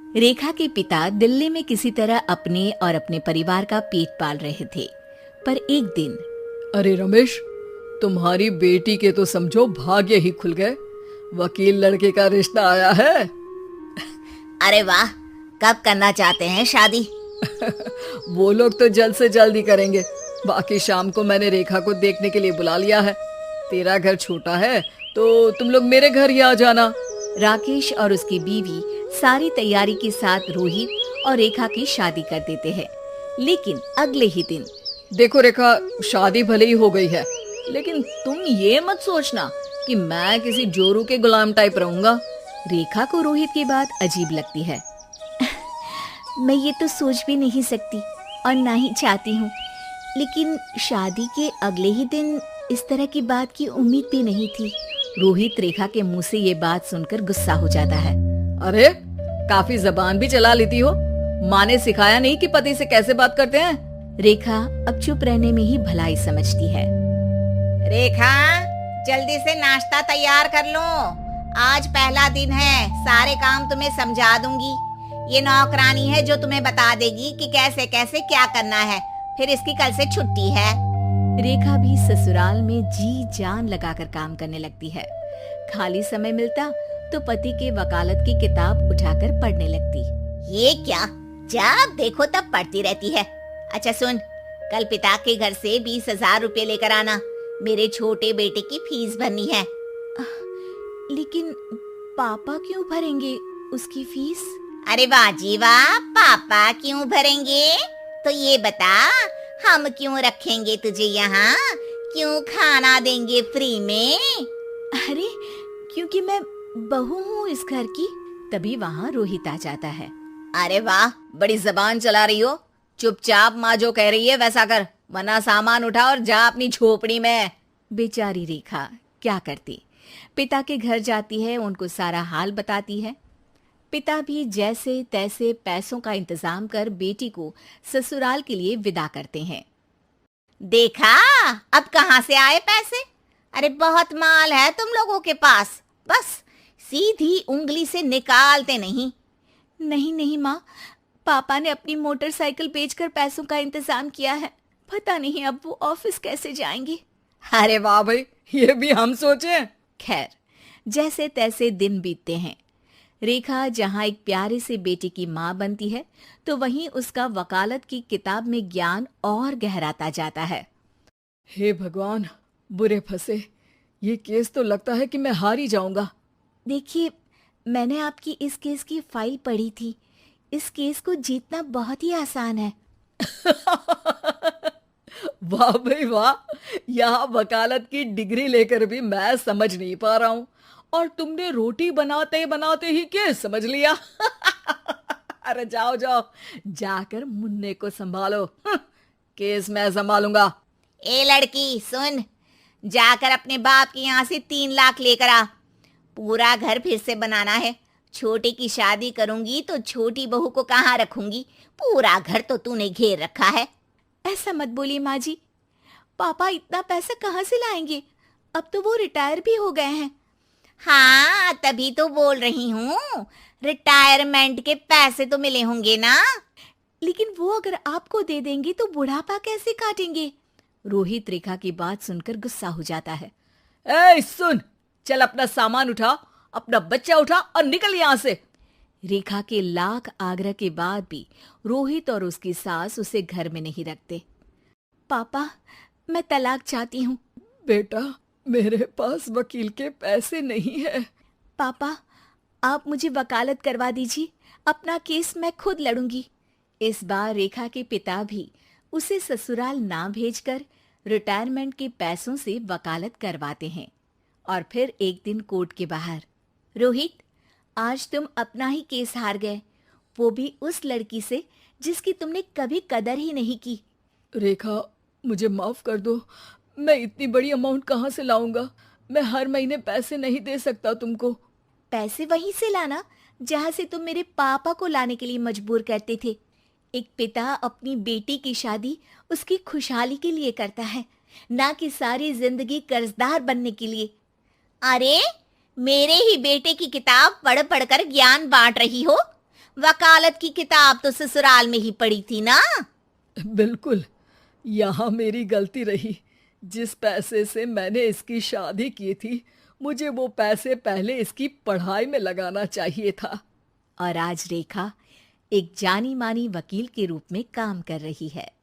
रेखा के पिता दिल्ली में किसी तरह अपने और अपने परिवार का पेट पाल रहे थे, पर एक दिन अरे रमेश, तुम्हारी बेटी के तो समझो भाग्य ही खुल गए। वकील लड़के का रिश्ता आया है। अरे वाह, कब करना चाहते हैं शादी? वो लोग तो जल्द से जल्द ही करेंगे। बाकी शाम को मैंने रेखा को देखने के लिए बुला लिया है। तेरा घर छोटा है तो तुम लोग मेरे घर ही आ जाना। राकेश और उसकी बीवी सारी तैयारी के साथ रोहित और रेखा की शादी कर देते हैं। लेकिन अगले ही दिन देखो रेखा, शादी भले ही हो गई है, लेकिन तुम ये मत सोचना कि मैं किसी जोरू के गुलाम टाइप रहूंगा। रेखा को रोहित की बात अजीब लगती है। मैं ये तो सोच भी नहीं सकती और ना ही चाहती हूँ, लेकिन शादी के अगले ही दिन इस तरह की बात की उम्मीद भी नहीं थी। रोहित रेखा के मुंह से ये बात सुनकर गुस्सा हो जाता है। अरे, काफी जबान भी चला लेती हो। माँ ने सिखाया नहीं कि पति से कैसे बात करते हैं? रेखा अब चुप रहने में ही भलाई समझती है। रेखा, जल्दी से नाश्ता तैयार कर लो। आज पहला दिन है, सारे काम तुम्हें समझा दूंगी। ये नौकरानी है जो तुम्हें बता देगी कि कैसे कैसे क्या करना है। फिर इसकी कल से छुट्टी है। रेखा भी ससुराल में जी जान लगाकर काम करने लगती है। खाली समय मिलता तो पति के वकालत की किताब उठाकर पढ़ने लगती। ये क्या, जब देखो तब पढ़ती रहती है। अच्छा सुन, कल पिता के घर से 20,000 रुपए लेकर आना। मेरे छोटे बेटे की फीस भरनी है। लेकिन पापा क्यों भरेंगे उसकी फीस? अरे वाह जी वाह, पापा क्यों भरेंगे? तो ये बता, हम क्यों रखेंगे तुझे यहाँ? क्यों खाना देंगे फ्री में? अरे, क्योंकि मैं बहू हूँ इस घर की। तभी वहाँ रोहित आ जाता है। अरे वाह, बड़ी जबान चला रही हो। चुपचाप माँ जो कह रही है वैसा कर, वरना सामान उठा और जा अपनी झोपड़ी में। बेचारी रेखा क्या करती, पिता के घर जाती है, उनको सारा हाल बताती है। पिता भी जैसे तैसे पैसों का इंतजाम कर बेटी को ससुराल के लिए विदा करते हैं। देखा, अब कहाँ से आए पैसे? अरे बहुत माल है तुम लोगों के पास, बस सीधी उंगली से निकालते नहीं। नहीं नहीं माँ, पापा ने अपनी मोटरसाइकिल बेचकर पैसों का इंतजाम किया है। पता नहीं अब वो ऑफिस कैसे जाएंगे। अरे वाह भाई, ये भी हम सोचे। खैर, जैसे तैसे दिन बीतते हैं। रेखा जहाँ एक प्यारे से बेटे की माँ बनती है, तो वहीं उसका वकालत की किताब में ज्ञान और गहराता जाता है। हे भगवान, बुरे फंसे। ये केस तो लगता है कि मैं हार ही जाऊंगा। देखिए, मैंने आपकी इस केस की फाइल पढ़ी थी। इस केस को जीतना बहुत ही आसान है। वाह भाई वाह, यहाँ वकालत की डिग्री लेकर भी मैं समझ नहीं पा रहा हूँ, और तुमने रोटी बनाते बनाते ही केस समझ लिया। अरे जाओ जाओ, जाकर मुन्ने को संभालो। केस मैं संभालूंगा। ए लड़की सुन, जाकर अपने बाप के यहाँ से 3 लाख लेकर आ। पूरा घर फिर से बनाना है। छोटे की शादी करूंगी तो छोटी बहू को कहाँ रखूंगी? पूरा घर तो तूने घेर रखा है। ऐसा मत बोलिए माँ जी, पापा इतना पैसा कहाँ से लाएंगे? अब तो वो रिटायर भी हो गए हैं। हाँ, तभी तो बोल रही हूँ, रिटायरमेंट के पैसे तो मिले होंगे ना। लेकिन वो अगर आपको दे देंगे तो बुढ़ापा कैसे काटेंगे? रोहित रेखा की बात सुनकर गुस्सा हो जाता है। ए सुन, चल अपना सामान उठा, अपना बच्चा उठा और निकल यहाँ से। रेखा के लाख आग्रह के बाद भी रोहित और उसकी सास उसे घर में नहीं रखते। पापा, मैं तलाक चाहती हूँ। बेटा, मेरे पास वकील के पैसे नहीं है। पापा, आप मुझे वकालत करवा दीजिए, अपना केस मैं खुद लड़ूंगी। इस बार रेखा के पिता भी उसे ससुराल ना भेजकर रिटायरमेंट के पैसों से वकालत करवाते हैं। और फिर एक दिन कोर्ट के बाहर, रोहित, आज तुम अपना ही केस हार गए, वो भी उस लड़की से जिसकी तुमने कभी कदर ही नहीं की। रेखा, मुझे माफ कर दो। मैं इतनी बड़ी अमाउंट कहाँ से लाऊंगा? मैं हर महीने पैसे नहीं दे सकता तुमको। पैसे वहीं से लाना जहाँ से तुम मेरे पापा को लाने के लिए मजबूर करते थे। एक पिता अपनी बेटी की शादी उसकी खुशहाली के लिए करता है, ना कि सारी जिंदगी कर्जदार बनने के लिए। अरे, मेरे ही बेटे की किताब पढ़ पढ़ कर ज्ञान बांट रही हो। वकालत की किताब तो ससुराल में ही पड़ी थी ना। बिल्कुल, यहाँ मेरी गलती रही। जिस पैसे से मैंने इसकी शादी की थी, मुझे वो पैसे पहले इसकी पढ़ाई में लगाना चाहिए था। और आज रेखा एक जानी मानी वकील के रूप में काम कर रही है।